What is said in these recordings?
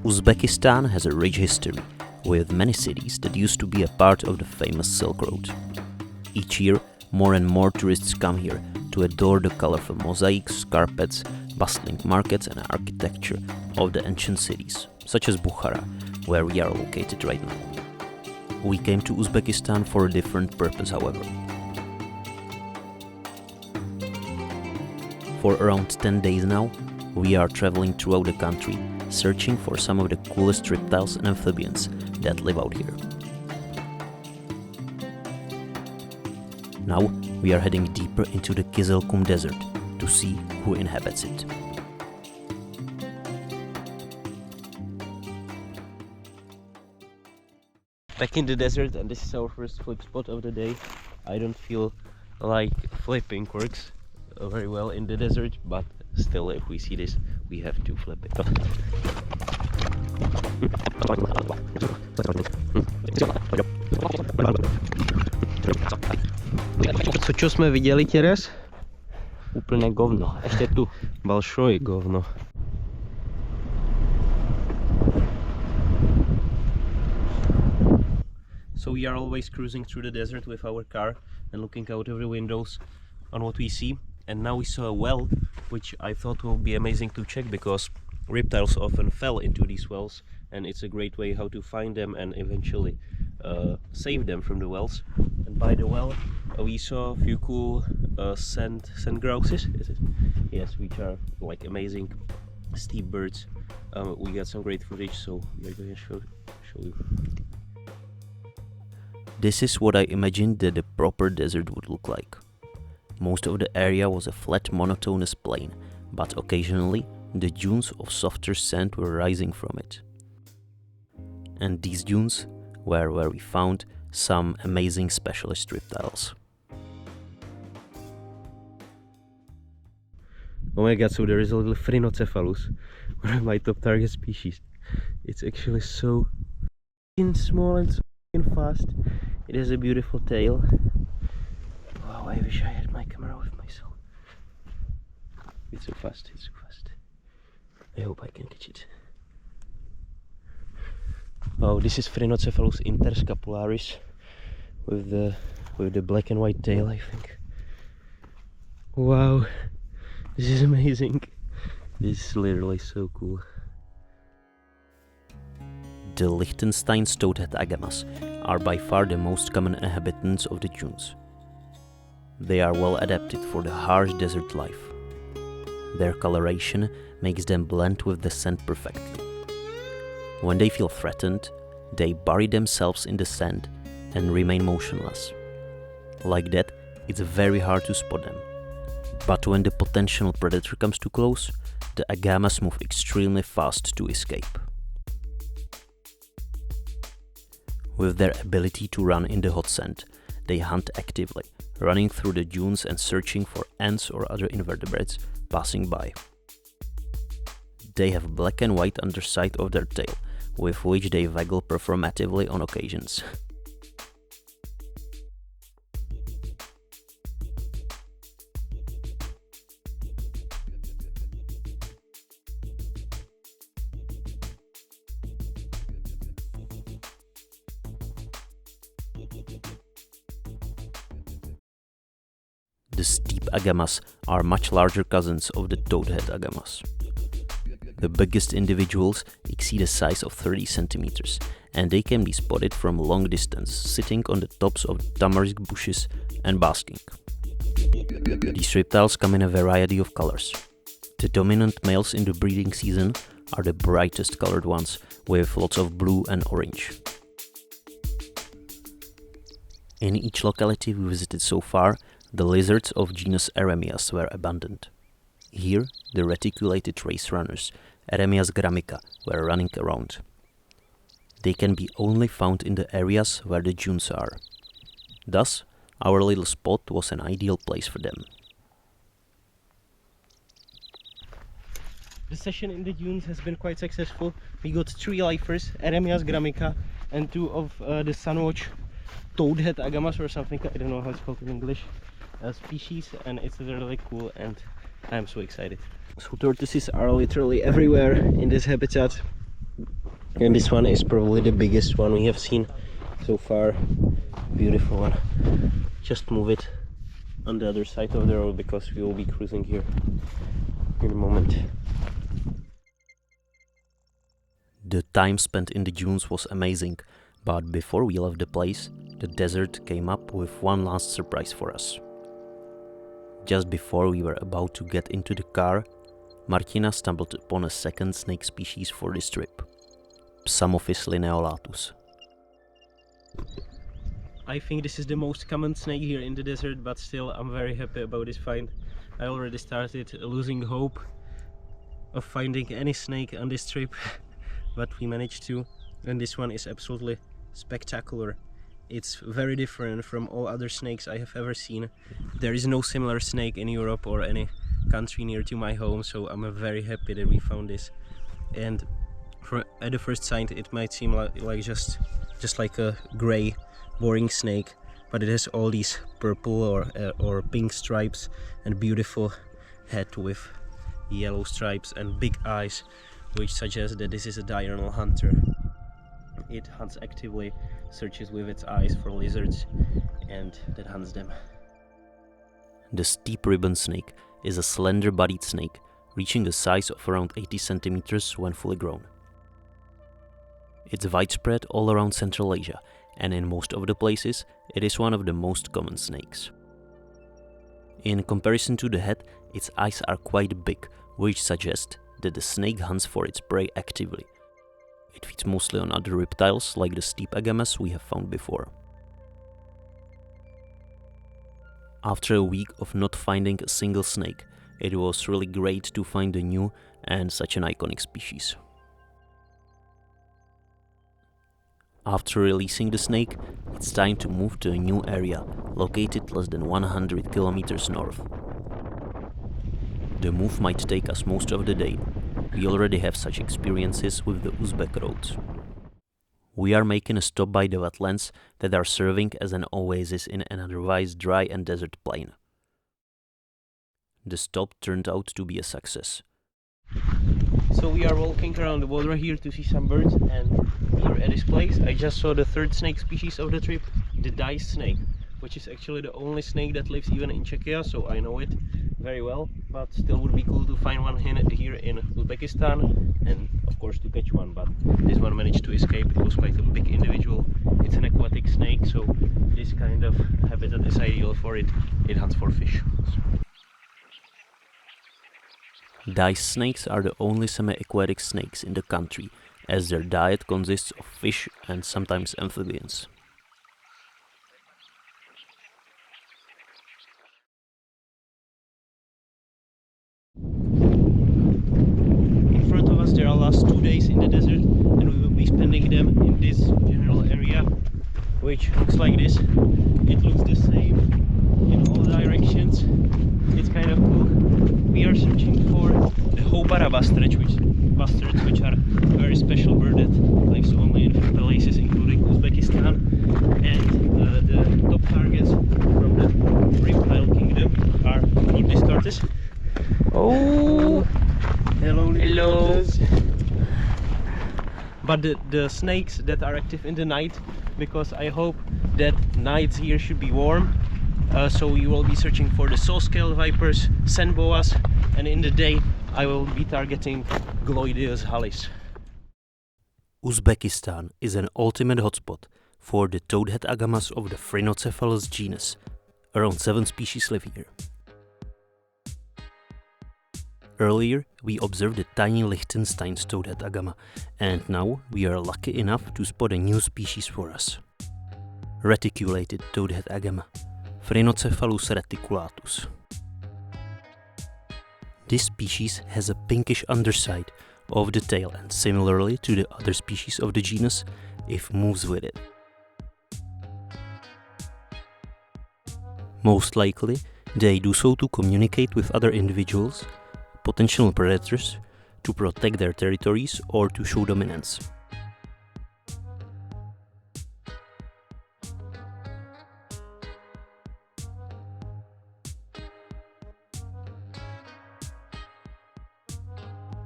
Uzbekistan has a rich history, with many cities that used to be a part of the famous Silk Road. Each year, more and more tourists come here to adore the colorful mosaics, carpets, bustling markets and architecture of the ancient cities, such as Bukhara, where we are located right now. We came to Uzbekistan for a different purpose, however. For around 10 days now, we are traveling throughout the country, searching for some of the coolest reptiles and amphibians that live out here. Now we are heading deeper into the Kyzylkum desert to see who inhabits it. Back in the desert, and this is our first flip spot of the day. I don't feel like flipping quirks very well in the desert, but still, if we see this, we have to flip it. Co čo jsme viděli, Teres? Úplné govno. Ještě tu balšoj govno. So we are always cruising through the desert with our car and looking out of the windows on what we see. And now we saw a well, which I thought would be amazing to check, because reptiles often fell into these wells, and it's a great way how to find them and eventually save them from the wells. And by the well, we saw a few cool sand grouses, is it? Yes, which are like amazing steep birds. We got some great footage, so we are going to show you. This is what I imagined that the proper desert would look like. Most of the area was a flat, monotonous plain, but occasionally the dunes of softer sand were rising from it. And these dunes were where we found some amazing specialist reptiles. Oh my god, so there is a little Phrynocephalus, one of my top target species. It's actually so small and so fast. It has a beautiful tail. Wow, I wish I had my camera with myself. It's so fast, it's so fast. I hope I can catch it. Oh, this is Phrynocephalus interscapularis with the black and white tail, I think. Wow, this is amazing. This is literally so cool. The Liechtenstein toadhead agamas are by far the most common inhabitants of the dunes. They are well adapted for the harsh desert life. Their coloration makes them blend with the sand perfectly. When they feel threatened, they bury themselves in the sand and remain motionless. Like that, it's very hard to spot them. But when the potential predator comes too close, the agamas move extremely fast to escape. With their ability to run in the hot sand, they hunt actively, running through the dunes and searching for ants or other invertebrates passing by. They have black and white underside of their tail, with which they waggle performatively on occasions. The steep agamas are much larger cousins of the toadhead agamas. The biggest individuals exceed a size of 30 centimeters, and they can be spotted from a long distance, sitting on the tops of tamarisk bushes and basking. These reptiles come in a variety of colors. The dominant males in the breeding season are the brightest colored ones, with lots of blue and orange. In each locality we visited so far, the lizards of genus Eremias were abundant. Here, the reticulated race runners, Eremias gramica, were running around. They can be only found in the areas where the dunes are. Thus, our little spot was an ideal place for them. The session in the dunes has been quite successful. We got 3 lifers, Eremias gramica, and 2 of the sunwatch toadhead agamas or something, I don't know how it's called in English, species, and it's really cool and I'm so excited. So tortoises are literally everywhere in this habitat. And this one is probably the biggest one we have seen so far. Beautiful one. Just move it on the other side of the road because we will be cruising here in a moment. The time spent in the dunes was amazing, but before we left the place, the desert came up with one last surprise for us. Just before we were about to get into the car, Martina stumbled upon a second snake species for this trip, Psamophis lineolatus. I think this is the most common snake here in the desert, but still I'm very happy about this find. I already started losing hope of finding any snake on this trip, but we managed to, and this one is absolutely spectacular. It's very different from all other snakes I have ever seen. There is no similar snake in Europe or any country near to my home, so I'm very happy that we found this. And at the first sight it might seem like just like a gray boring snake, but it has all these purple or pink stripes and beautiful head with yellow stripes and big eyes, which suggests that this is a diurnal hunter. It hunts actively, searches with its eyes for lizards, and that hunts them. The steep ribbon snake is a slender-bodied snake, reaching a size of around 80 centimeters when fully grown. It's widespread all around Central Asia, and in most of the places, it is one of the most common snakes. In comparison to the head, its eyes are quite big, which suggests that the snake hunts for its prey actively. It feeds mostly on other reptiles like the steep agamas we have found before. After a week of not finding a single snake, it was really great to find a new and such an iconic species. After releasing the snake, it's time to move to a new area, located less than 100 kilometers north. The move might take us most of the day. We already have such experiences with the Uzbek roads. We are making a stop by the wetlands that are serving as an oasis in an otherwise dry and desert plain. The stop turned out to be a success. So we are walking around the water here to see some birds, and here at this place I just saw the third snake species of the trip, the dice snake, which is actually the only snake that lives even in Czechia, so I know it very well, but still would be cool to find one here in Uzbekistan and of course to catch one, but this one managed to escape. It was quite a big individual. It's an aquatic snake, so this kind of habitat is ideal for it. It hunts for fish. Dice snakes are the only semi-aquatic snakes in the country, as their diet consists of fish and sometimes amphibians. In front of us there are last 2 days in the desert, and we will be spending them in this general area, which looks like this. It looks the same in all directions. It's kind of cool. We are searching for the Hobara bustards, which are a very special bird that lives only in few places, including Uzbekistan. And the top targets from the reptile kingdom are not these tortoises. Oh, hello, tortoise. But the snakes that are active in the night, because I hope that nights here should be warm. So we will be searching for the saw-scaled vipers, sand boas, and in the day I will be targeting Gloideus hallis. Uzbekistan is an ultimate hotspot for the toadhead agamas of the Phrynocephalus genus. Around 7 species live here. Earlier, we observed the tiny Liechtenstein's toadhead agama, and now we are lucky enough to spot a new species for us. Reticulated toadhead agama, Phrynocephalus reticulatus. This species has a pinkish underside of the tail, and similarly to the other species of the genus, it moves with it. Most likely, they do so to communicate with other individuals, potential predators, to protect their territories or to show dominance.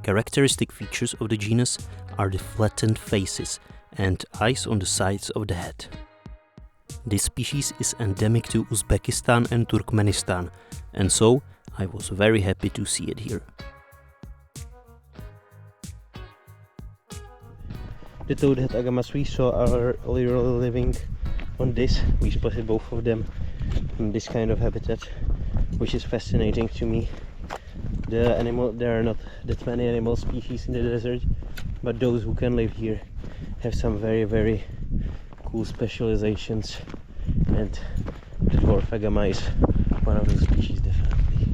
Characteristic features of the genus are the flattened faces and eyes on the sides of the head. This species is endemic to Uzbekistan and Turkmenistan, and so I was very happy to see it here. The toadhead agamas we saw are literally living on this. We spotted both of them in this kind of habitat, which is fascinating to me. There are not that many animal species in the desert, but those who can live here have some very cool specializations, and the dwarf agama is one of those species, definitely.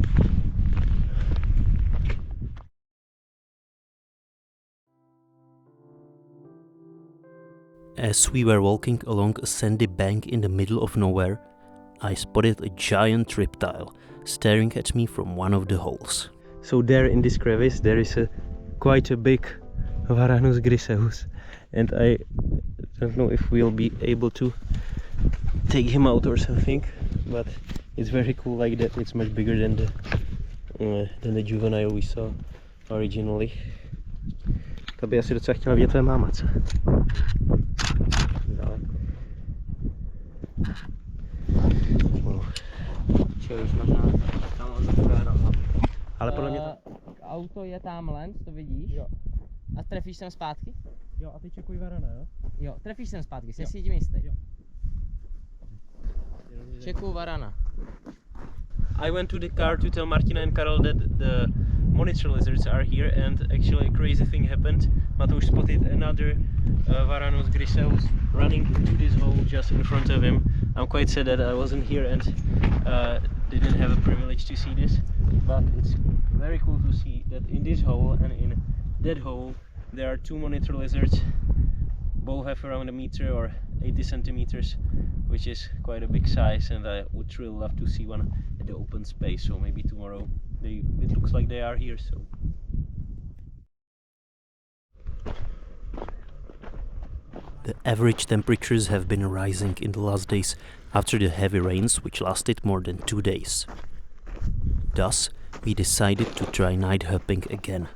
As we were walking along a sandy bank in the middle of nowhere, I spotted a giant reptile staring at me from one of the holes. So there in this crevice there is quite a big Varanus griseus, and I don't know if we'll be able to take him out or something, but it's very cool like that. It's much bigger than the juvenile we saw originally. To by asi docela chtěla vidět tvé máma, co? Ale podle mě to... Auto je tamhle, to vidíš? Jo. A trefíš sem zpátky? Jo, a ty čekuj varana, jo? Jo, trefíš sem zpátky, jsi si tím jistý? Jo. Čekuju varana. I went to the car to tell Martina and Karel that the monitor lizards are here, and actually a crazy thing happened. Matouš spotted another Varanus griseus running into this hole just in front of him. I'm quite sad that I wasn't here and didn't have a privilege to see this, but it's very cool to see that in this hole and in that hole there are two monitor lizards. Both have around a meter or 80 centimeters, which is quite a big size, and I would really love to see one at the open space. So maybe tomorrow it looks like they are here. So The average temperatures have been rising in the last days after the heavy rains, which lasted more than 2 days. Thus, we decided to try night hopping again.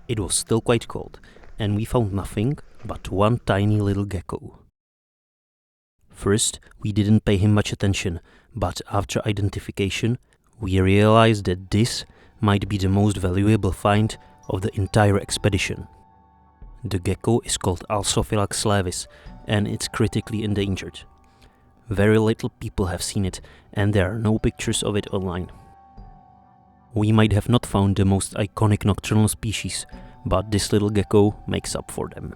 It was still quite cold, and we found nothing but one tiny little gecko. First, we didn't pay him much attention, but after identification, we realized that this might be the most valuable find of the entire expedition. The gecko is called Alsophylax laevis, and it's critically endangered. Very little people have seen it, and there are no pictures of it online. We might have not found the most iconic nocturnal species, but this little gecko makes up for them.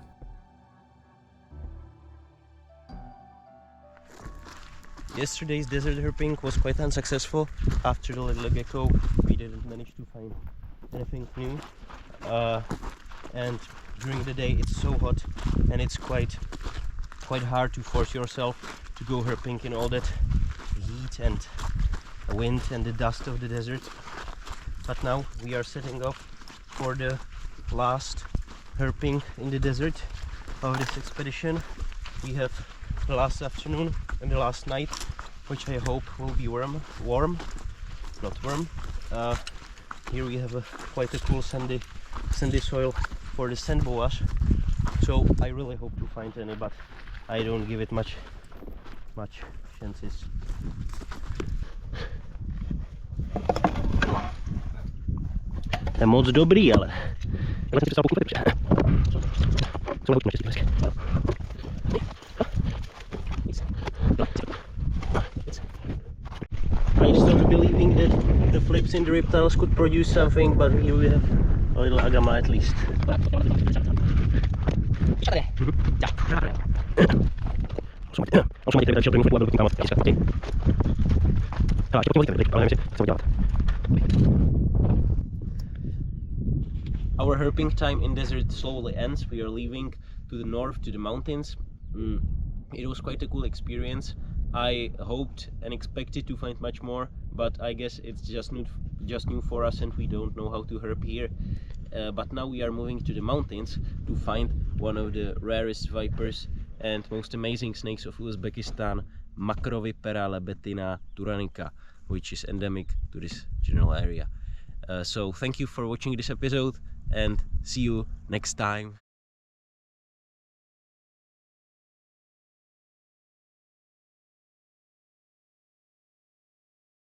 yesterday's desert herping was quite unsuccessful. After the little gecko, we didn't manage to find anything new. And during the day it's so hot, and it's quite hard to force yourself to go herping in all that heat and wind and the dust of the desert. But now we are setting off for the last herping in the desert of this expedition. We have the last afternoon and the last night, which I hope will be warm, not warm. Here we have quite a cool sandy soil for the sand boas, so I really hope to find any, but I don't give it much chances. To je moc dobrý, ale já jsem přestal pokud I'm still believing that the flips in the reptiles could produce something, but here we have a little agama at least. Our herping time in desert slowly ends. We are leaving to the north, to the mountains. It was quite a cool experience. I hoped and expected to find much more, but I guess it's just new for us, and we don't know how to herp here. But now we are moving to the mountains to find one of the rarest vipers and most amazing snakes of Uzbekistan, Macrovipera lebetina turanica, which is endemic to this general area. So thank you for watching this episode, and see you next time.